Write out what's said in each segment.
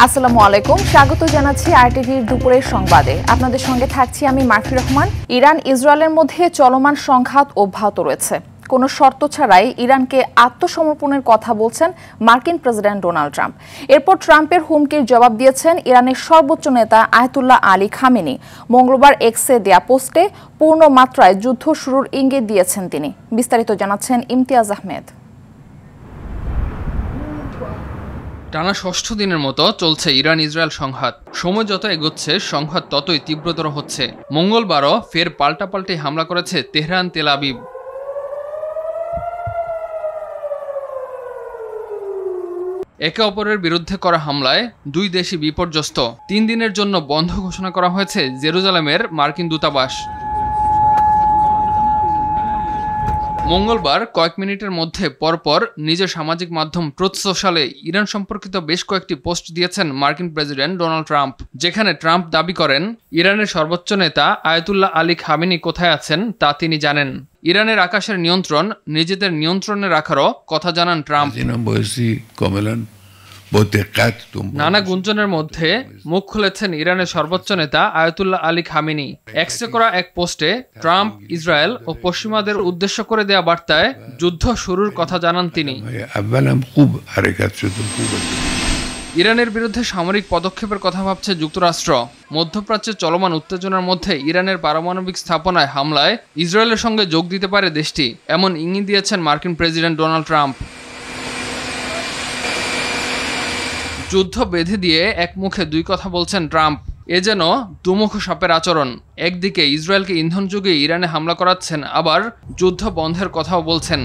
আসসালামু আলাইকুম, স্বাগত জানাচ্ছি আরটিভির দুপুরের সংবাদে। আপনাদের সঙ্গে থাকছি আমি মার্ফি রহমান। ইরান ইসরায়েলের মধ্যে চলমান সংঘাত অব্যাহত রয়েছে। কোনো শর্ত ছাড়াই ইরানকে আত্মসমর্পণের কথা বলছেন মার্কিন প্রেসিডেন্ট ডোনাল্ড ট্রাম্প। এরপর ট্রাম্পের হুমকির জবাব দিয়েছেন ইরানের সর্বোচ্চ নেতা আয়াতুল্লাহ আলী খামেনি। মঙ্গলবার এক্সে দেয়া পোস্টে পূর্ণ মাত্রায় যুদ্ধ শুরুর ইঙ্গিত দিয়েছেন তিনি। বিস্তারিত জানাচ্ছেন ইমতিয়াজ আহমেদ। টানা ষষ্ঠ দিনের মতো চলছে ইরান ইসরায়েল সংঘাত। সময় যত এগোচ্ছে সংঘাত ততই তীব্রতর হচ্ছে। মঙ্গলবারও ফের পাল্টাপাল্টি হামলা করেছে তেহরান, তেল আবিব। একে অপরের বিরুদ্ধে করা হামলায় দুই দেশই বিপর্যস্ত। 3 দিনের জন্য বন্ধ ঘোষণা করা হয়েছে জেরুজালেমের মার্কিন দূতাবাস। মঙ্গলবার কয়েক মিনিটের মধ্যে পরপর নিজের সামাজিক মাধ্যম ট্রুথ সোশ্যালে ইরান সম্পর্কিত বেশ কয়েকটি পোস্ট দিয়েছেন মার্কিন প্রেসিডেন্ট ডোনাল্ড ট্রাম্প, যেখানে ট্রাম্প দাবি করেন ইরানের সর্বোচ্চ নেতা আয়াতুল্লাহ আলী খামেনি কোথায় আছেন তা তিনি জানেন। ইরানের আকাশের নিয়ন্ত্রণ নিজেদের নিয়ন্ত্রণে রাখারও কথা জানান ট্রাম্প। নানা গুঞ্জনের মধ্যে মুখ খুলেছেন ইরানের সর্বোচ্চ নেতা আয়াতুল্লাহ আলী খামেনি। এক্সে করা এক পোস্টে ট্রাম্প ইসরায়েল ও পশ্চিমাদের উদ্দেশ্য করে দেয়া বার্তায় যুদ্ধ শুরুর কথা জানান তিনি। ইরানের বিরুদ্ধে সামরিক পদক্ষেপের কথা ভাবছে যুক্তরাষ্ট্র। মধ্যপ্রাচ্যে চলমান উত্তেজনার মধ্যে ইরানের পারমাণবিক স্থাপনায় হামলায় ইসরায়েলের সঙ্গে যোগ দিতে পারে দেশটি, এমন ইঙ্গিত দিয়েছেন মার্কিন প্রেসিডেন্ট ডোনাল্ড ট্রাম্প। যুদ্ধ বেঁধে দিয়ে এক মুখে দুই কথা বলছেন ট্রাম্প। এ যেন দুমুখ সাপের আচরণ। একদিকে ইসরায়েলকে ইন্ধন যুগে ইরানে হামলা করাচ্ছেন, আবার যুদ্ধ বন্ধের কথাও বলছেন।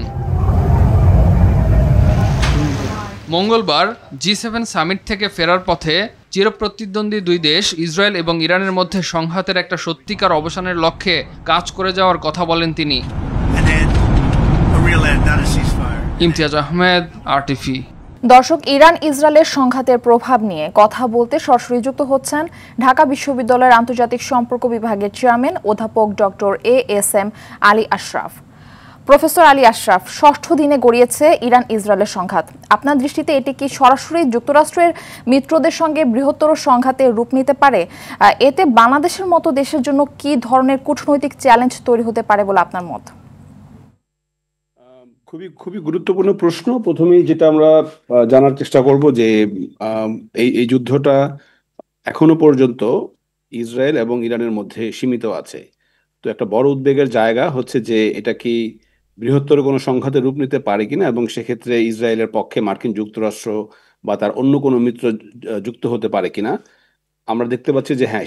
মঙ্গলবার G7 সামিট থেকে ফেরার পথে চিরপ্রতিদ্বন্দ্বী দুই দেশ ইসরায়েল এবং ইরানের মধ্যে সংঘাতের একটা সত্যিকার অবসানের লক্ষ্যে কাজ করে যাওয়ার কথা বলেন তিনি। ইমতিয়াজ আহমেদ, RTV। দর্শক, ইরান ইসরায়েলের সংঘাতের প্রভাব নিয়ে কথা বলতে সরাসরি যুক্ত হচ্ছেন ঢাকা বিশ্ববিদ্যালয়ের আন্তর্জাতিক সম্পর্ক বিভাগের চেয়ারম্যান অধ্যাপক doctor ASM Ali Ashraf. Professor Ali Ashraf, ষষ্ঠ দিনে গড়িয়েছে ইরান ইসরায়েলের সংঘাত। আপনার দৃষ্টিতে এটি কি সরাসরি যুক্তরাষ্ট্রের মিত্রদের সঙ্গে বৃহত্তর সংঘাতের রূপ নিতে পারে? এতে বাংলাদেশের মতো দেশের জন্য কি ধরনের কূটনৈতিক চ্যালেঞ্জ তৈরি হতে পারে বলে আপনার মত? খুবই গুরুত্বপূর্ণ প্রশ্ন। প্রথমেই যেটা আমরা জানার চেষ্টা করব যে এই যুদ্ধটা এখনো পর্যন্ত ইসরায়েল এবং ইরানের মধ্যে সীমিত আছে। তো একটা বড় উদ্বেগের জায়গা হচ্ছে যে এটা কি বৃহত্তর কোনো সংঘাতের রূপ নিতে পারে কিনা, এবং সেক্ষেত্রে ইসরায়েলের পক্ষে মার্কিন যুক্তরাষ্ট্র বা তার অন্য কোনো মিত্র যুক্ত হতে পারে কিনা। আমরা দেখতে পাচ্ছি যে হ্যাঁ,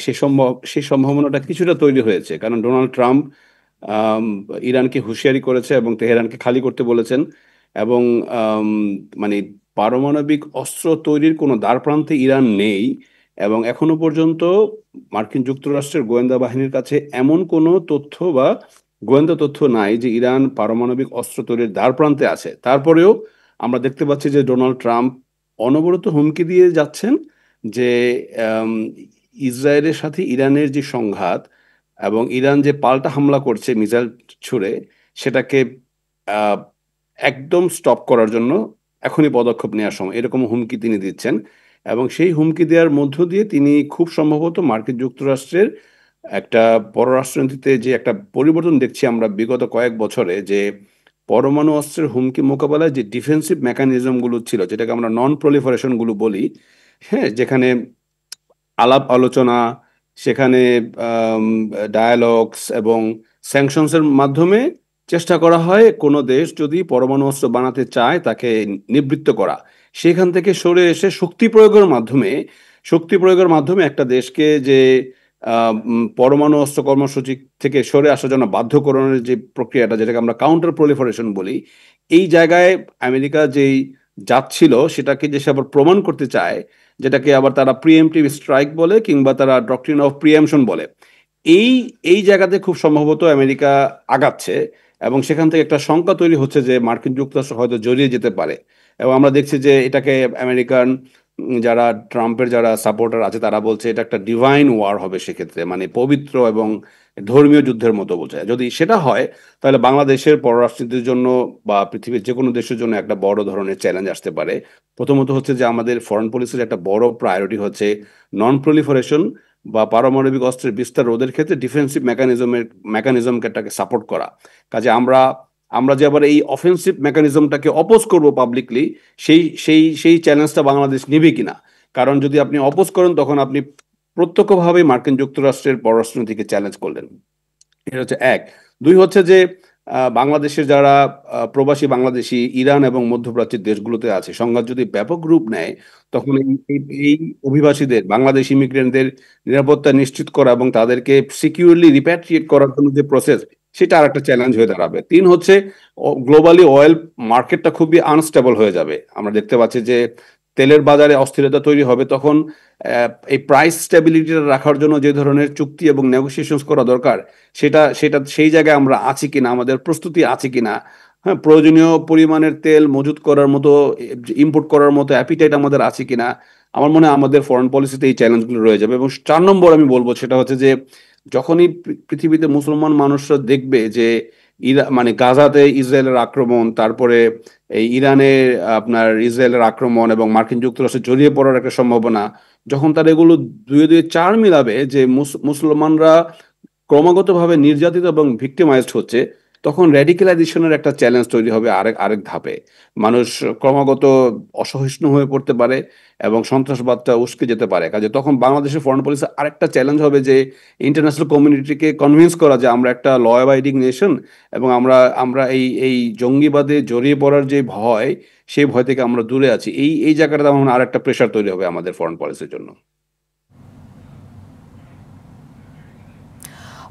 সেই সম্ভাবনাটা কিছুটা তৈরি হয়েছে, কারণ ডোনাল্ড ট্রাম্প ইরানকে হুঁশিয়ারি করেছে এবং তেহরানকে খালি করতে বলেছেন, এবং মানে পারমাণবিক অস্ত্র তৈরির কোনো দ্বারপ্রান্তে ইরান নেই, এবং এখনো পর্যন্ত মার্কিন যুক্তরাষ্ট্রের গোয়েন্দা বাহিনীর কাছে এমন কোনো তথ্য বা গোয়েন্দা তথ্য নাই যে ইরান পারমাণবিক অস্ত্র তৈরির দ্বারপ্রান্তে আছে। তারপরেও আমরা দেখতে পাচ্ছি যে ডোনাল্ড ট্রাম্প অনবরত হুমকি দিয়ে যাচ্ছেন যে ইসরায়েলের সাথে ইরানের যে সংঘাত এবং ইরান যে পাল্টা হামলা করছে মিসাইল ছুড়ে, সেটাকে একদম স্টপ করার জন্য এখনই পদক্ষেপ নেওয়ার সময়, এরকম হুমকি তিনি দিচ্ছেন। এবং সেই হুমকি দেওয়ার মধ্য দিয়ে তিনি খুব সম্ভবত মার্কিন যুক্তরাষ্ট্রের একটা পররাষ্ট্রনীতিতে যে একটা পরিবর্তন দেখছি আমরা বিগত কয়েক বছরে, যে পরমাণু অস্ত্রের হুমকি মোকাবেলায় যে ডিফেন্সিভ মেকানিজমগুলো ছিল, যেটাকে আমরা নন প্রলিফারেশনগুলো বলি, হ্যাঁ, যেখানে আলাপ আলোচনা, সেখানে ডায়ালগস এবং স্যাংশনসের মাধ্যমে চেষ্টা করা হয় কোনো দেশ যদি পরমাণু অস্ত্র বানাতে চায় তাকে নিবৃত্ত করা, সেখান থেকে সরে এসে শক্তি প্রয়োগের মাধ্যমে একটা দেশকে যে পরমাণু অস্ত্র কর্মসূচি থেকে সরে আসার জন্য বাধ্যকরণের যে প্রক্রিয়াটা, যেটাকে আমরা কাউন্টার প্রলিফারেশন বলি, এই জায়গায় আমেরিকা যেই যাচ্ছিল সেটাকে যে সে আবার প্রমাণ করতে চায়, যেটাকে আবার তারা প্রিএমটিভ স্ট্রাইক বলে কিংবা তারা ডক্ট্রিন অফ প্রিএমশন বলে, এই জায়গাতে খুব সম্ভবত আমেরিকা আগাচ্ছে, এবং সেখান থেকে একটা শঙ্কা তৈরি হচ্ছে যে মার্কিন যুক্তরাষ্ট্র হয়তো জড়িয়ে যেতে পারে। এবং আমরা দেখছি যে এটাকে আমেরিকান যারা ট্রাম্পের যারা সাপোর্টার আছে তারা বলছে এটা একটা ডিভাইন ওয়ার হবে, সেক্ষেত্রে মানে পবিত্র এবং ধর্মীয় যুদ্ধের মতো বোঝায়। যদি সেটা হয় তাহলে বাংলাদেশের পররাষ্ট্রনীতির জন্য বা পৃথিবীর যে কোনো দেশের জন্য একটা বড় ধরনের চ্যালেঞ্জ আসতে পারে। প্রথমত হচ্ছে যে আমাদের ফরেন পলিসির একটা বড় প্রায়োরিটি হচ্ছে নন প্রলিফারেশন বা পারমাণবিক অস্ত্রের বিস্তার রোধের ক্ষেত্রে ডিফেন্সিভ মেকানিজমটাকে সাপোর্ট করা। কাজে আমরা যে আবার এই অফেন্সিভ মেকানিজমটাকে অপোজ করব পাবলিকলি, সেই চ্যালেঞ্জটা বাংলাদেশ নিবে কিনা। কারণ যদি আপনি অপোজ করেন তখন আপনি প্রত্যক্ষভাবে মার্কিন যুক্তরাষ্ট্রের পররাষ্ট্রনীতিকে চ্যালেঞ্জ করলেন। এটা হচ্ছে এক। দুই হচ্ছে যে বাংলাদেশের যারা প্রবাসী বাংলাদেশি ইরান এবং মধ্যপ্রাচ্যের দেশগুলোতে আছে, সংঘাত যদি ব্যাপক রূপ নেয় তখন এই অভিবাসীদের, বাংলাদেশ ইমিগ্রেন্টদের নিরাপত্তা নিশ্চিত করা এবং তাদেরকে সিকিউরলি রিপ্যাট্রিয়েট করার জন্য যে প্রসেস, সেটা আর একটা চ্যালেঞ্জ হয়ে দাঁড়াবে। তিন হচ্ছে গ্লোবালি অয়েল মার্কেটটা খুবই আনস্টেবল হয়ে যাবে। আমরা দেখতে পাচ্ছি যে তেলের বাজারে অস্থিরতা তৈরি হবে, তখন এই প্রাইস স্টেবিলিটিটা রাখার জন্য যে ধরনের চুক্তি এবং নেগোসিয়েশন করা দরকার, সেটা সেই জায়গায় আমরা আছি কিনা, আমাদের প্রস্তুতি আছে কিনা, হ্যাঁ, প্রয়োজনীয় পরিমাণের তেল মজুত করার মতো, ইম্পোর্ট করার মতো অ্যাপিটাইট আমাদের আছে কিনা। আমার মনে হয় আমাদের ফরেন পলিসিতে এই চ্যালেঞ্জগুলো রয়ে যাবে। এবং 4 নম্বর আমি বলবো সেটা হচ্ছে যে যখনই পৃথিবীতে মুসলমান মানুষরা দেখবে যে মানে গাজাতে ইসরায়েলের আক্রমণ, তারপরে এই ইরানে আপনার ইসরায়েলের আক্রমণ এবং মার্কিন যুক্তরাষ্ট্রে জড়িয়ে পড়ার একটা সম্ভাবনা, যখন তারা এগুলো 2-2 4 মিলাবে যে মুসলমানরা ক্রমাগতভাবে নির্যাতিত এবং ভিক্টিমাইজড হচ্ছে, তখন র্যাডিক্যালাইজেশনের একটা চ্যালেঞ্জ তৈরি হবে আরেক ধাপে। মানুষ ক্রমাগত অসহিষ্ণু হয়ে পড়তে পারে এবং সন্ত্রাসবাদটা উস্কে যেতে পারে। কাজে তখন বাংলাদেশের ফরেন পলিসি আরেকটা চ্যালেঞ্জ হবে যে ইন্টারন্যাশনাল কমিউনিটিকে কনভিন্স করা যে আমরা একটা ল অ্যাবাইডিং নেশন এবং আমরা এই জঙ্গিবাদে জড়িয়ে পড়ার যে ভয়, সেই ভয় থেকে আমরা দূরে আছি। এই জায়গাটা আমার আরেকটা প্রেশার তৈরি হবে আমাদের ফরেন পলিসির জন্য।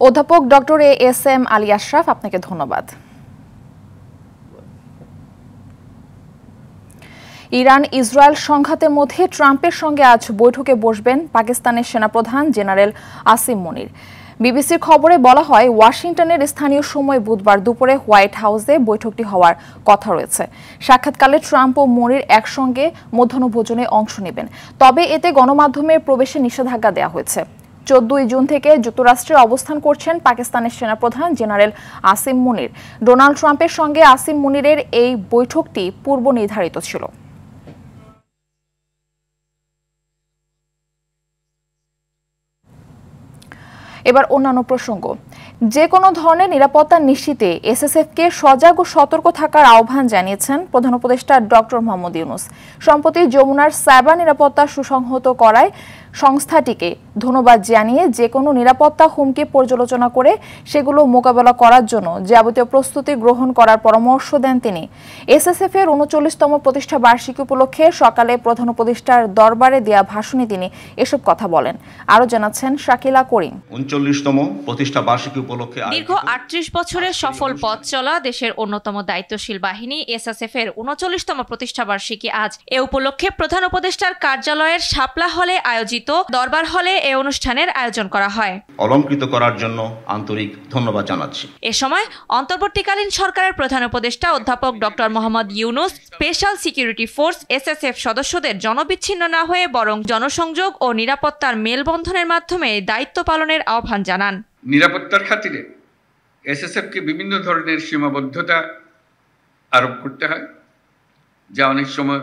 অধ্যাপক ডক্টর এ.এস.এম. আলী আশরাফ, আপনাকে ধন্যবাদ। ইরান ইসরায়েল সংঘাতের মধ্যে ট্রাম্পের সঙ্গে আজ বৈঠকে বসবেন পাকিস্তানের সেনাপ্রধান জেনারেল আসিম মুনির। বিবিসির খবরে বলা হয় ওয়াশিংটনের স্থানীয় সময় বুধবার দুপুরে হোয়াইট হাউসে বৈঠকটি হওয়ার কথা রয়েছে। সাক্ষাৎকালে ট্রাম্প ও মুনির একসঙ্গে মধ্যাহ্নভোজনে অংশ নেবেন। তবে এতে গণমাধ্যমের প্রবেশে নিষেধাজ্ঞা দেওয়া হয়েছে। 14 জুন থেকে যুক্তরাষ্ট্রে অবস্থান করছেন পাকিস্তানের সেনাপ্রধান জেনারেল আসিম মুনির। ডোনাল্ড ট্রাম্পের সঙ্গে আসিম মুনিরের এই বৈঠকটি পূর্ব নির্ধারিত ছিল। এবার অন্যান্য প্রসঙ্গ। যে কোনো ধরনের নিরাপত্তা নিশ্চিতে এসএসএফকে সজাগ ও সতর্ক থাকার আহ্বান জানিয়েছেন প্রধান উপদেষ্টা ডক্টর মোহাম্মদ ইউনূস। সম্প্রতি যমুনার সাইবার নিরাপত্তা সুসংহত করায় সংস্থাটিকে ধন্যবাদ জানিয়ে যে কোনো নিরাপত্তা হুমকি পর্যালোচনা করে সেগুলো মোকাবেলা করার জন্য যাবতীয় প্রস্তুতি গ্রহণ করার পরামর্শ দেন তিনি। এসএসএফ এর 39তম প্রতিষ্ঠা বার্ষিকী উপলক্ষে সকালে প্রধান উপদেষ্টার দরবারে দেয়া ভাষণে তিনি এসব কথা বলেন। আরো জানাচ্ছেন শাকিলা করিম। 39তম প্রতিষ্ঠা বার্ষিকী উপলক্ষে দীর্ঘ 38 বছরের সফল পথ চলা দেশের অন্যতম দায়িত্বশীল বাহিনী এসএসএফ এর 39তম প্রতিষ্ঠা বার্ষিকী আজ। এ উপলক্ষে প্রধান উপদেষ্টার কার্যালয়ের শাপলা হলে আয়োজিত দরবার হলে এ অনুষ্ঠানের আয়োজন করা হয়। অলংকৃত করার জন্য আন্তরিক ধন্যবাদ জানাচ্ছি। এ সময় অন্তর্বর্তীকালীন সরকারের প্রধান উপদেষ্টা অধ্যাপক doctor Mohammad Yunus special security force SSF সদস্যদের জনবিচ্ছিন্ন না হয়ে বরং জনসংযোগ ও নিরাপত্তার মেলবন্ধনের মাধ্যমে দায়িত্ব পালনের আহ্বান জানান। নিরাপত্তার খাতিরে এসএসএফকে বিভিন্ন ধরনের সীমাবদ্ধতা আরোপ করতে হয়, যা অনেক সময়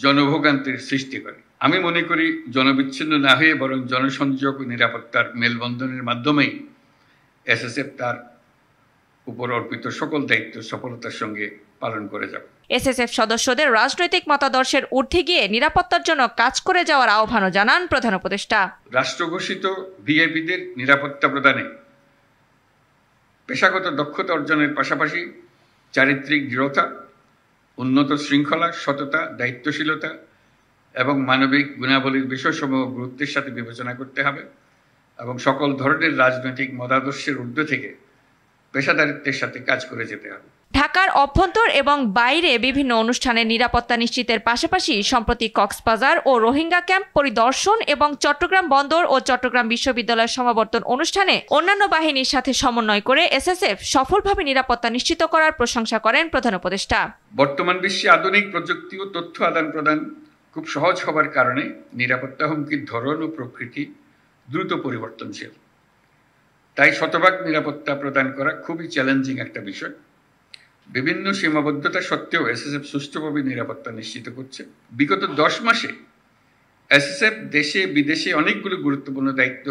জনভোগান্তির সৃষ্টি করে। আমি মনে করি জনবিচ্ছিন্ন না হয়ে বরং জনসংযোগ ও নিরাপত্তার মেলবন্ধনের মাধ্যমেই এসএসএফ তার উপর অর্পিত সকল দায়িত্ব সফলতার সঙ্গে পালন করে যাবে। এসএসএফ সদস্যদের রাজনৈতিক মতাদর্শের ঊর্ধ্বে গিয়ে নিরাপত্তার জন্য কাজ করে যাওয়ার আহ্বানও জানান প্রধান উপদেষ্টা। রাষ্ট্র ঘোষিত ভিআইপিদের নিরাপত্তা প্রদানে পেশাগত দক্ষতা অর্জনের পাশাপাশি চারিত্রিক দৃঢ়তা, উন্নত শৃঙ্খলা, সততা, দায়িত্বশীলতা এবং মানবিক গুণাবলীর বিষয়সমূহ গুরুত্বের সাথে বিবেচনা করতে হবে এবং সকল ধরনের রাজনৈতিক মতাদর্শের ঊর্ধ্বে থেকে পেশাদারিত্বের সাথে কাজ করে যেতে হবে। ঢাকার অভ্যন্তর এবং বাইরে বিভিন্ন অনুষ্ঠানের নিরাপত্তা নিশ্চিতের পাশাপাশি সম্প্রতি কক্সবাজার ও রোহিঙ্গা ক্যাম্প পরিদর্শন এবং চট্টগ্রাম বন্দর ও চট্টগ্রাম বিশ্ববিদ্যালয়ের সমাবর্তন অনুষ্ঠানে অন্যান্য বাহিনীর সাথে সমন্বয় করে এসএসএফ সফলভাবে নিরাপত্তা নিশ্চিত করার প্রশংসা করেন প্রধান উপদেষ্টা। বর্তমান বিশ্বে আধুনিক প্রযুক্তি ও তথ্য আদান প্রদান খুব সহজ হবার কারণে নিরাপত্তা হুমকির ধরন ও প্রকৃতি দ্রুত পরিবর্তনশীল। তাই শতভাগ নিরাপত্তা প্রদান করা খুবই চ্যালেঞ্জিং একটা বিষয়। বিভিন্ন সীমাবদ্ধতা সত্ত্বেও এসএসএফ সুষ্ঠুভাবে নিরাপত্তা নিশ্চিত করছে। বিগত 10 মাসে এসএসএফ দেশে বিদেশে অনেকগুলো গুরুত্বপূর্ণ দায়িত্ব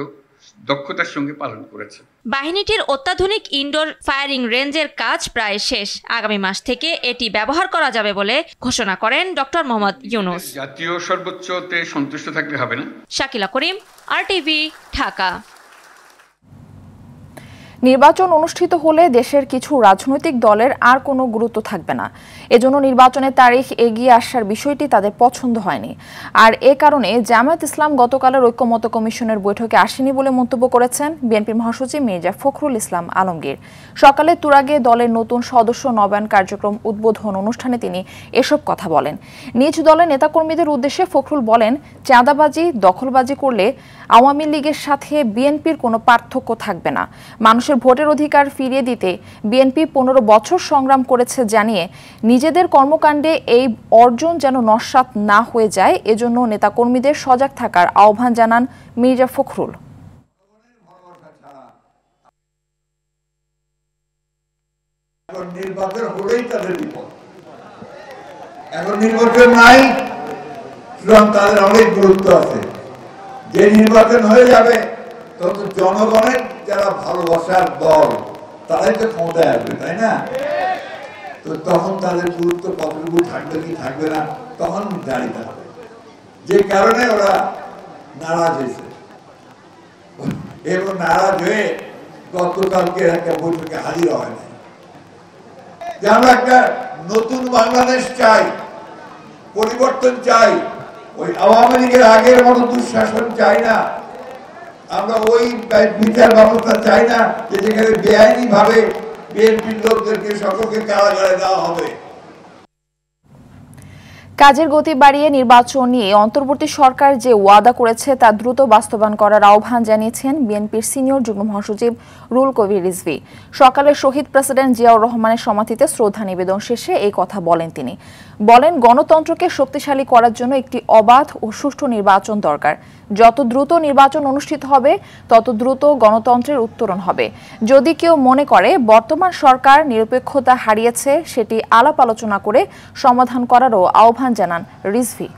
দক্ষতার সঙ্গে পালন করেছে। বাহিনীটির অত্যাধুনিক ইনডোর ফায়ারিং রেঞ্জের কাজ প্রায় শেষ। আগামী মাস থেকে এটি ব্যবহার করা যাবে বলে ঘোষণা করেন ডক্টর মোহাম্মদ ইউনূস। জাতীয় সর্বোচ্চতে সন্তুষ্ট থাকলে হবে না। শাকিলা করিম, RTV, ঢাকা। নির্বাচন অনুষ্ঠিত হলে দেশের কিছু রাজনৈতিক দলের আর কোনো গুরুত্ব থাকবে না। এজন্য নির্বাচনের তারিখ এগিয়ে আসার বিষয়টি তাদের পছন্দ হয়নি। আর এ কারণে জামায়াত ইসলাম গতকালের ঐক্যমত্য কমিশনের বৈঠকে আসেনি বলে মন্তব্য করেছেন বিএনপির মহাসচিব মির্জা ফখরুল ইসলাম আলমগীর। সকালে তুরাগে দলের নতুন সদস্য নবায়ন কার্যক্রম উদ্বোধন অনুষ্ঠানে তিনি এসব কথা বলেন। নিজ দলের নেতাকর্মীদের উদ্দেশ্যে ফখরুল বলেন, চাঁদাবাজি দখলবাজি করলে আওয়ামী লীগের সাথে বিএনপির কোনো পার্থক্য থাকবে না। মানুষের ভোটের অধিকার ফিরিয়ে দিতে বিএনপি 15 বছর সংগ্রাম করেছে জানিয়ে নিজেদের কর্মকাণ্ডে এই অর্জন যেন নস্যাৎ না হয়ে যায়, এজন্য নেতাকর্মীদের সজাগ থাকার আহ্বান জানান মির্জা ফখরুল। নির্বাচন হলেই তাদের বিপদ। এখন নির্বাচন নাই, সুতরাং তাদের অনেক গুরুত্ব আছে। যে নির্বাচন হয়ে যাবে তত জনগণের যারা ভালোবাসার দল তারাই তো ক্ষমতায় আসবে, তাই না? তো তখন তাদের গুরুত্ব কতটুকু থাকবে কি থাকবে না তখন নির্ধারিত হবে। যে কারণে ওরা নারাজ হয়েছে এবং নারাজ হয়ে গতকালকে একটা বৈঠকে হাজির হয় না। যে আমরা একটা নতুন বাংলাদেশ চাই, পরিবর্তন চাই, ওই আওয়ামী লীগের আগের মতো দুঃশাসন চাই না। আমরা ওই বিচার ব্যবস্থা চাই না যে যেখানে বেআইনি ভাবে বিএনপির লোকদেরকে সকলকে কারাগারে দেওয়া হবে। কাজের গতি বাড়িয়ে নির্বাচন নিয়ে অন্তর্বর্তী সরকার যে ওয়াদা করেছে তা দ্রুত বাস্তবায়ন করার আহ্বান জানিয়েছেন বিএনপির সিনিয়র যুগ্ম মহাসচিব রুহুল কবির রিজভী। সকালে শহীদ প্রেসিডেন্ট জিয়াউর রহমানের সমাধিতে শ্রদ্ধা নিবেদন শেষে এই কথা বলেন তিনি। বলেন, গণতন্ত্রকে শক্তিশালী করার জন্য একটি অবাধ ও সুষ্ঠু নির্বাচন দরকার। যত দ্রুত নির্বাচন অনুষ্ঠিত হবে তত দ্রুত গণতন্ত্রের উত্তরণ হবে। যদি কেউ মনে করে বর্তমান সরকার নিরপেক্ষতা হারিয়েছে, সেটি আলাপ আলোচনা করে সমাধান করারও আহ্বান জানান রিজভী।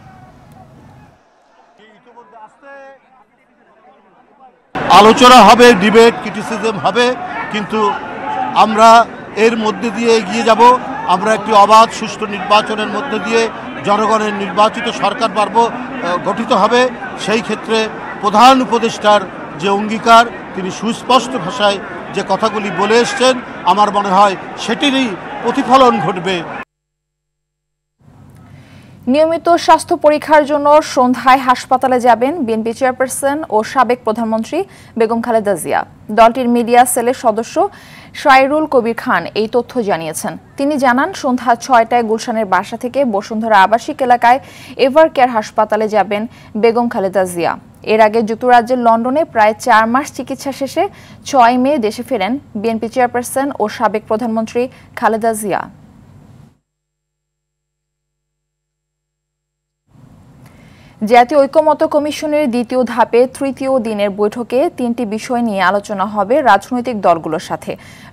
আলোচনা হবে, ডিবেট, ক্রিটিসিজম হবে, কিন্তু আমরা এর মধ্যে দিয়ে এগিয়ে যাব। আমরা একটি অবাধ সুষ্ঠু নির্বাচনের মধ্যে দিয়ে জনগণের নির্বাচিত সরকার গঠিত হবে। সেই ক্ষেত্রে প্রধান উপদেষ্টার যে অঙ্গীকার, তিনি সুস্পষ্ট ভাষায় যে কথাগুলি বলে এসছেন, আমার মনে হয় সেটিরই প্রতিফলন ঘটবে। নিয়মিত স্বাস্থ্য পরীক্ষার জন্য সন্ধ্যায় হাসপাতালে যাবেন বিএনপি চেয়ারপারসন ও সাবেক প্রধানমন্ত্রী বেগম খালেদা জিয়া। দলটির মিডিয়া সেলের সদস্য শায়রুল কবির খান এই তথ্য জানিয়েছেন। তিনি জানান, সন্ধ্যা 6টায় গুলশানের বাসা থেকে বসুন্ধরা আবাসিক এলাকায় এভার কেয়ার হাসপাতালে যাবেন বেগম খালেদা জিয়া। এর আগে যুক্তরাজ্যের লন্ডনে প্রায় 4 মাস চিকিৎসা শেষে 6 মে দেশে ফেরেন বিএনপি চেয়ারপারসন ও সাবেক প্রধানমন্ত্রী খালেদা জিয়া। জাতীয় ঐক্যমত্য কমিশনের দ্বিতীয় ধাপে তৃতীয় দিনের বৈঠকে 3টি বিষয় নিয়ে আলোচনা হবে রাজনৈতিক দলগুলোর সাথে।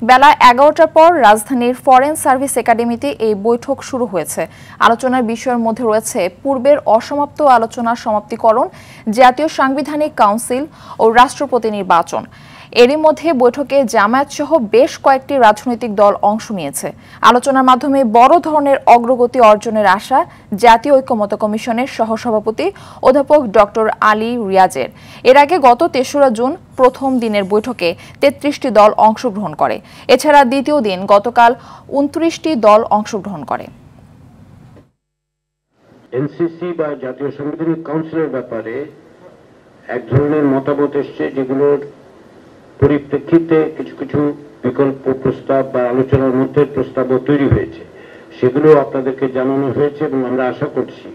বেলা 11টার পর রাজধানীর ফরেন সার্ভিস একাডেমিতে এই বৈঠক শুরু হয়েছে। আলোচনার বিষয়ের মধ্যে রয়েছে পূর্বের অসমাপ্ত আলোচনার সমাপ্তিকরণ, জাতীয় সাংবিধানিক কাউন্সিল ও রাষ্ট্রপতি নির্বাচন। এরই মধ্যে বৈঠকে জামায়াত সহ বেশ কয়েকটি রাজনৈতিক দল অংশ নিয়েছে। আলোচনার মাধ্যমে বড় ধরনের অগ্রগতি অর্জনের আশা জাতীয় ঐক্যমত্য কমিশনের সহসভাপতি অধ্যাপক ডক্টর আলী রিয়াজের। এর আগে গত 3রা জুন প্রথম দিনের বৈঠকে 33টি দল অংশগ্রহণ করে। এছাড়া দ্বিতীয় দিন গতকাল 29টি দল অংশগ্রহণ করে। এনসিসি বা জাতীয় সাংবিধানিক কাউন্সিলের ব্যাপারে এক ধরনের মতামত এসছে, যেগুলোর পরিপ্রেক্ষিতে কিছু কিছু বিকল্প প্রস্তাব বা আলোচনার মধ্যে প্রস্তাবও তৈরি হয়েছে। সেগুলো আপনাদেরকে জানানো হয়েছে এবং আমরা আশা করছি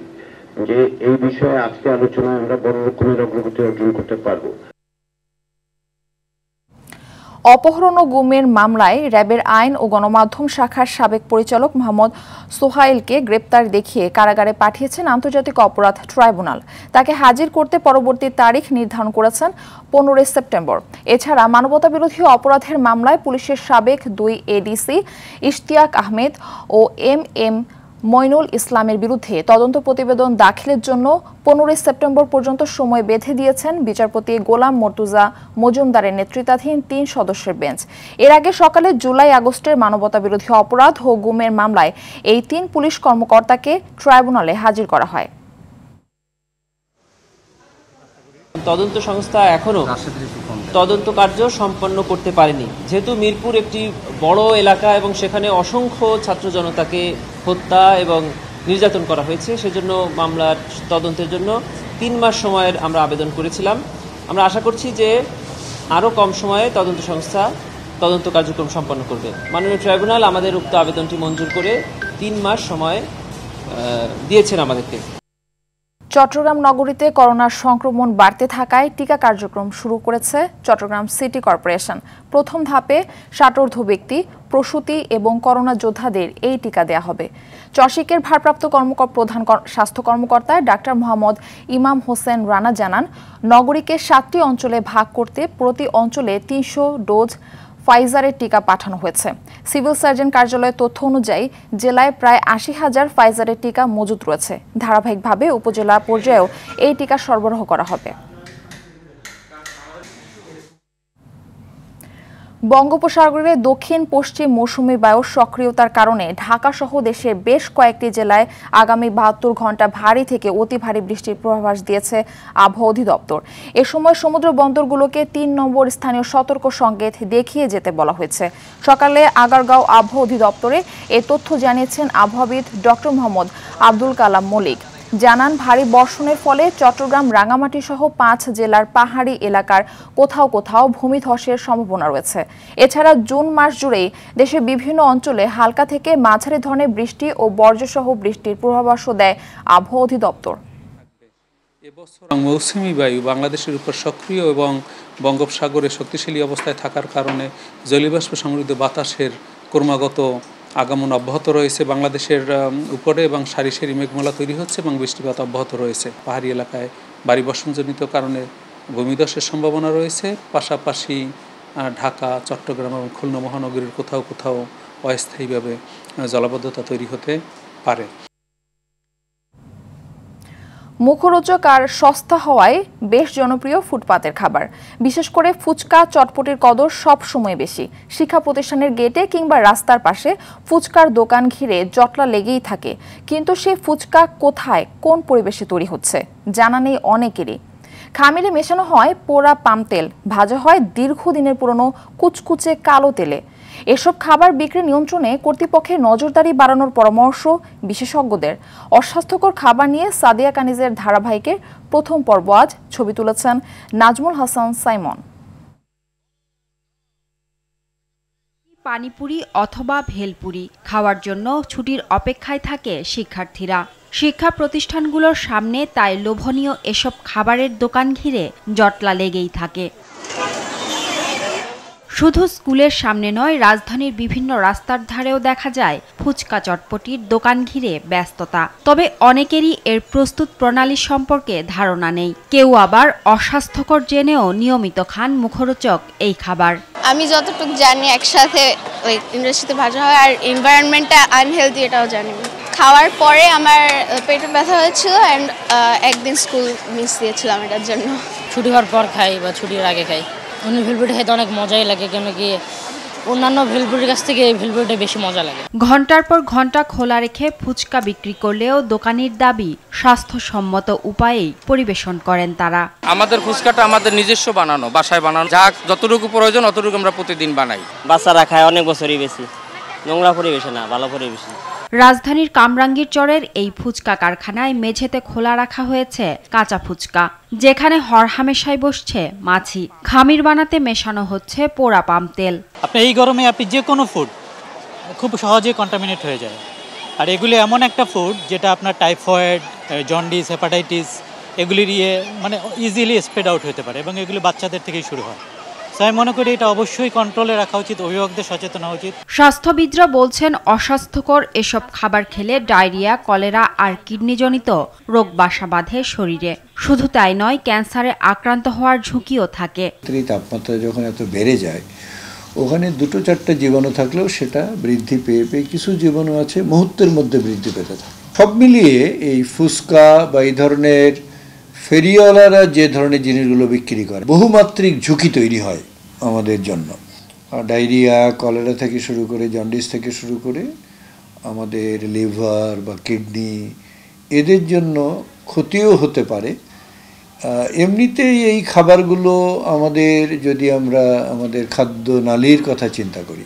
যে এই বিষয়ে আজকে আলোচনায় আমরা বড় রকমের অগ্রগতি অর্জন করতে পারব। অপহরণ ও গুমের মামলায় র্যাবের আইন ও গণমাধ্যম শাখার সাবেক পরিচালক মোহাম্মদ সোহাইলকে গ্রেপ্তার দেখিয়ে কারাগারে পাঠিয়েছেন আন্তর্জাতিক অপরাধ ট্রাইব্যুনাল। তাকে হাজির করতে পরবর্তী তারিখ নির্ধারণ করেছেন 15 সেপ্টেম্বর। এছাড়া মানবতাবিরোধী অপরাধের মামলায় পুলিশের সাবেক 2 এডিসি ইশতিয়াক আহমেদ ও এম মইনুল ইসলামের বিরুদ্ধে তদন্ত প্রতিবেদন দাখিলের জন্য 15 সেপ্টেম্বর পর্যন্ত সময় বেঁধে দিয়েছেন বিচারপতি গোলাম মর্তুজা মজুমদারের নেতৃত্বাধীন 3 সদস্যের বেঞ্চ। এর আগে সকালে জুলাই আগস্টের মানবতাবিরোধী অপরাধ ও গুমের মামলায় এই 3 পুলিশ কর্মকর্তাকে ট্রাইব্যুনালে হাজির করা হয়। তদন্ত সংস্থা এখনো তদন্ত কার্য সম্পন্ন করতে পারেনি, যেহেতু মিরপুর একটি বড় এলাকা এবং সেখানে অসংখ্য ছাত্র জনতাকে হত্যা এবং নির্যাতন করা হয়েছে। সেজন্য মামলার তদন্তের জন্য 3 মাস সময়ের আমরা আবেদন করেছিলাম। আমরা আশা করছি যে আরও কম সময়ে তদন্ত সংস্থা তদন্ত কার্যক্রম সম্পন্ন করবে। মাননীয় ট্রাইব্যুনাল আমাদের উক্ত আবেদনটি মঞ্জুর করে 3 মাস সময় দিয়েছেন আমাদেরকে। চট্টগ্রাম নগরীতে করোনার সংক্রমণ বাড়তে থাকায় টিকা কার্যক্রম শুরু করেছে চট্টগ্রাম সিটি কর্পোরেশন। প্রথম ধাপে 60 ব্যক্তি, প্রসূতি এবং করোনা যোদ্ধাদের এই টিকা দেয়া হবে। চসিকের ভারপ্রাপ্ত প্রধান স্বাস্থ্য কর্মকর্তা ডাক্তার মোহাম্মদ ইমাম হোসেন রানা জানান, নগরীকে 7টি অঞ্চলে ভাগ করতে প্রতি অঞ্চলে 300 ডোজ ফাইজারের টিকা পাঠানো হয়েছে। সিভিল সার্জন কার্যালয়ের তথ্য অনুযায়ী জেলায় প্রায় 80,000 ফাইজারের টিকা মজুত রয়েছে। ধারাবাহিকভাবে উপজেলা পর্যায়েও এই টিকা সরবরাহ করা হবে। বঙ্গোপসাগরে দক্ষিণ পশ্চিম মৌসুমী বায়ুর সক্রিয়তার কারণে ঢাকা সহ দেশের বেশ কয়েকটি জেলায় আগামী 72 ঘন্টা ভারী থেকে অতি ভারী বৃষ্টির পূর্বাভাস দিয়েছে আবহাওয়া অধিদপ্তর। এ সময় সমুদ্র বন্দরগুলোকে 3 নম্বর স্থানীয় সতর্ক সংকেত দেখিয়ে যেতে বলা হয়েছে। সকালে আগারগাঁও আবহাওয়া অধিদপ্তরে এ তথ্য জানিয়েছেন আবহাওয়াবিদ ডক্টর মোহাম্মদ আব্দুল কালাম মলিক। জানান, ভারী বর্ষণের ফলে চট্টগ্রাম, রাঙামাটি সহ 5 জেলার পাহাড়ি এলাকার কোথাও কোথাও ভূমিধসের সম্ভাবনা রয়েছে। এছাড়া জুন মাস জুড়েই দেশের বিভিন্ন অঞ্চলে হালকা থেকে মাঝারি ধরনের বৃষ্টি ও বজ্রসহ বৃষ্টির পূর্বাভাসও দেয় আবহাওয়া অধিদপ্তর। এবছর মৌসুমী বায়ু বাংলাদেশের উপর সক্রিয় এবং বঙ্গোপসাগরে শক্তিশালী অবস্থায় থাকার কারণে জলীয়বাষ্প সমৃদ্ধ বাতাসের ক্রমাগত আগমন অব্যাহত রয়েছে বাংলাদেশের উপরে এবং সারি সারি মেঘমালা তৈরি হচ্ছে এবং বৃষ্টিপাত অব্যাহত রয়েছে। পাহাড়ি এলাকায় ভারী বর্ষণজনিত কারণে ভূমিধসের সম্ভাবনা রয়েছে। পাশাপাশি ঢাকা, চট্টগ্রাম এবং খুলনা মহানগরীর কোথাও কোথাও অস্থায়ীভাবে জলাবদ্ধতা তৈরি হতে পারে। মুখরোচক আর সস্তা হওয়ায় বেশ জনপ্রিয় ফুটপাতের খাবার, বিশেষ করে ফুচকা, চটপটির কদর সব সময় বেশি। শিক্ষা প্রতিষ্ঠানের গেটে কিংবা রাস্তার পাশে ফুচকার দোকান ঘিরে জটলা লেগেই থাকে, কিন্তু সেই ফুচকা কোথায়, কোন পরিবেশে তৈরি হচ্ছে জানা নেই অনেকেরই। খামিরে মেশানো হয় পোড়া পাম তেল, ভাজা হয় দীর্ঘদিনের পুরনো কুচকুচে কালো তেলে। এসব খাবার বিক্রি নিয়ন্ত্রণে কর্তৃপক্ষের নজরদারি বাড়ানোর পরামর্শ বিশেষজ্ঞদের। অস্বাস্থ্যকর খাবার নিয়ে সাদিয়া কানিজের ধারাবাহিকের প্রথম পর্ব আজ। ছবি তুলেছেন নাজমুল হাসান সাইমন। পানিপুরি অথবা ভেলপুরি খাওয়ার জন্য ছুটির অপেক্ষায় থাকে শিক্ষার্থীরা। শিক্ষা প্রতিষ্ঠানগুলোর সামনে তাই লোভনীয় এসব খাবারের দোকান ঘিরে জটলা লেগেই থাকে। শুধু স্কুলের সামনে নয়, রাজধানীর বিভিন্ন রাস্তার ধারেও দেখা যায় ফুচকা, চটপটির দোকান ঘিরে ব্যস্ততা। তবে অনেকেরই এর প্রস্তুত প্রণালী সম্পর্কে ধারণা নেই। কেউ আবার অস্বাস্থ্যকর জেনেও নিয়মিত খান মুখরোচক এই খাবার। আমি যতটুকু জানি একসাথে ইন্ডাস্ট্রিতে ভাজা হয় আর এনভায়রনমেন্টটা আনহেলদি, এটাও জানি। খাওয়ার পরে আমার পেটে ব্যথা হয়েছিল অ্যান্ড একদিন স্কুল মিস দিয়েছিলাম এটার জন্য। ছুটি হওয়ার পর খাই বা ছুটির আগে খাই। অন্য ভেলপুরি খেতে অনেক মজাই লাগে, কেন কি অন্যান্য ভেলপুরির কাছ থেকে এই ভেলপুরিটা বেশি মজা লাগে। ঘন্টার পর ঘন্টা খোলা রেখে ফুচকা বিক্রি করলেও দোকানির দাবি স্বাস্থ্যসম্মত উপায়েই পরিবেশন করেন তারা। আমাদের ফুচকাটা আমাদের নিজস্ব বানানো, বাসায় বানানো, যা যতটুকু প্রয়োজন অতটুকু আমরা প্রতিদিন বানাই। বাচ্চারা খায় অনেক বছরই বেশি, নোংরা পরিবেশে না, ভালো পরিবেশে। রাজধানীর কামরাঙ্গীর চরের এই ফুচকা কারখানায় মেঝেতে খোলা রাখা হয়েছে কাঁচা ফুচকা, যেখানে হরহামেশাই বসছে মাছি। খামির বানাতে মেশানো হচ্ছে পোড়া পাম তেল। আপনি এই গরমে আপনি যে কোনো ফুড খুব সহজে কন্টামিনেট হয়ে যায়। আর এগুলি এমন একটা ফুড যেটা আপনার টাইফয়েড, জন্ডিস, হেপাটাইটিস এগুলির মানে ইজিলি স্প্রেড আউট হতে পারে এবং এগুলি বাচ্চাদের থেকেই শুরু হয়। আমি মনে করি এটা অবশ্যই কন্ট্রোলে রাখা উচিত, অভিভাবকদের সচেতন হওয়া উচিত। স্বাস্থ্যবিদরা বলছেন অস্বাস্থ্যকর এসব খাবার খেলে ডায়রিয়া, কলেরা আর কিডনিজনিত রোগ বাসা বাঁধে শরীরে। শুধু তাই নয়, ক্যান্সারে আক্রান্ত হওয়ার ঝুঁকিও থাকে। তাপমাত্রা যখন এত বেড়ে যায়, ওখানে 2-4টা জীবাণু থাকলেও সেটা বৃদ্ধি পেয়ে কিছু জীবাণু আছে মুহূর্তের মধ্যে বৃদ্ধি পেতে থাকে। সব মিলিয়ে এই ফুচকা বা এই ধরনের ফেরিওয়ালারা যে ধরনের জিনিসগুলো বিক্রি করে, বহুমাত্রিক ঝুঁকি তৈরি হয় আমাদের জন্য। ডায়রিয়া, কলেরা থেকে শুরু করে, জন্ডিস থেকে শুরু করে আমাদের লিভার বা কিডনি, এদের জন্য ক্ষতিও হতে পারে। এমনিতেই এই খাবারগুলো আমাদের, যদি আমরা আমাদের খাদ্য নালীর কথা চিন্তা করি,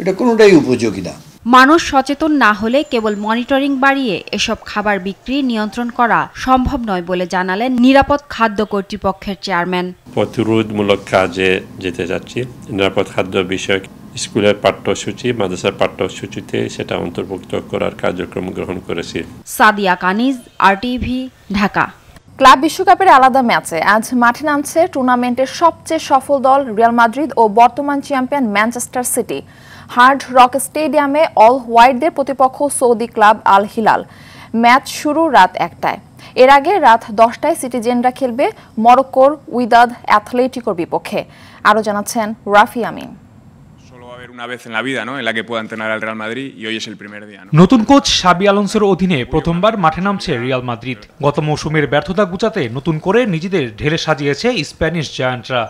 এটা কোনোটাই উপযোগী না। মানুষ সচেতন না হলে কেবল মনিটরিং বাড়িয়ে এসব খাবার বিক্রি নিয়ন্ত্রণ করা সম্ভব নয় বলে জানালেন নিরাপদ খাদ্য কর্তৃপক্ষের চেয়ারম্যান। প্রতিরোধমূলক কাজে যেতে যাচ্ছি। নিরাপদ খাদ্য বিষয়ক স্কুলের পাঠ্যসূচি, মাদ্রাসার পাঠ্যসূচিতে সেটা অন্তর্ভুক্ত করার কার্যক্রম গ্রহণ করেছি। সাদিয়া কানিজ, RTV, ঢাকা। ক্লাব বিশ্বকাপের আলাদা ম্যাচে আজ মাঠে নামছে টুর্নামেন্টের সবচেয়ে সফল দল রিয়াল মাদ্রিদ ও বর্তমান champion Manchester city. Hard rock স্টেডিয়ামে অল হোয়াইটদের প্রতিপক্ষ Saudi club Al Hilal. Match শুরু রাত 1টায়। এর আগে রাত 10টায় সিটিজেনরা খেলবে মরক্কোর উইদাদ অ্যাথলেটিকোর বিপক্ষে। আরও জানাচ্ছেন রাফি আমিন। নতুন কোচ শাবি আলোনসোর অধীনে প্রথমবার মাঠে নামছে রিয়াল মাদ্রিদ। গত মৌসুমের ব্যর্থতা ঘুচাতে নতুন করে নিজেদের ঢেলে সাজিয়েছে স্প্যানিশ জায়ান্টরা।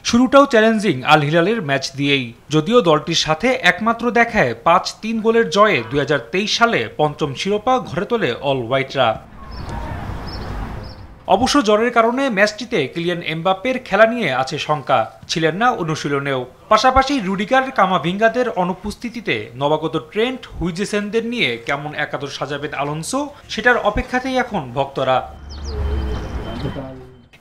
শুরুটাও চ্যালেঞ্জিং আল হিলালের ম্যাচ দিয়েই, যদিও দলটির সাথে একমাত্র দেখায় 5-3 গোলের জয়ে 2023 সালে পঞ্চম শিরোপা ঘরে তোলে অল হোয়াইটরা। অবশ্য জ্বরের কারণে ম্যাচটিতে কিলিয়ান এমবাপ্পের খেলা নিয়ে আছে শঙ্কা, ছিলেন না অনুশীলনেও। পাশাপাশি রুডিগার, কামাভিঙ্গাদের অনুপস্থিতিতে নবাগত ট্রেন্ট, হুইজেসেনদের নিয়ে কেমন একাদশ সাজাবেন আলোনসো, সেটার অপেক্ষাতেই এখন ভক্তরা।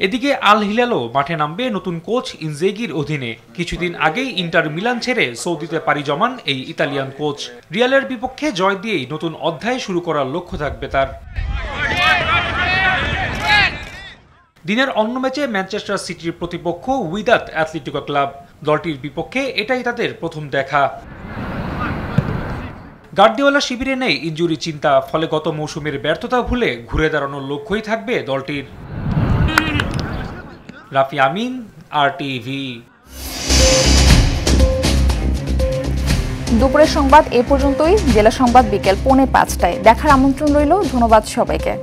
এদিকে আল হিলালও মাঠে নামবে নতুন কোচ ইনজেগির অধীনে। কিছুদিন আগেই ইন্টার মিলান ছেড়ে সৌদিতে পাড়ি জমান এই ইতালিয়ান কোচ। রিয়ালের বিপক্ষে জয় দিয়েই নতুন অধ্যায় শুরু করার লক্ষ্য থাকবে তার। দিনের অন্য ম্যাচে ম্যানচেস্টার সিটির প্রতিপক্ষ উইদাদ অ্যাথলেটিকো ক্লাব। দলটির বিপক্ষে এটাই তাদের প্রথম দেখা। গার্দিওলা শিবিরে নেই ইনজুরি চিন্তা, ফলে গত মৌসুমের ব্যর্থতা ভুলে ঘুরে দাঁড়ানোর লক্ষ্যই থাকবে দলটির। রাফি আমিন, RTV। দুপুরের সংবাদ এ পর্যন্তই। জেলা সংবাদ বিকেল 4:45টায় দেখার আমন্ত্রণ রইল। ধন্যবাদ সবাইকে।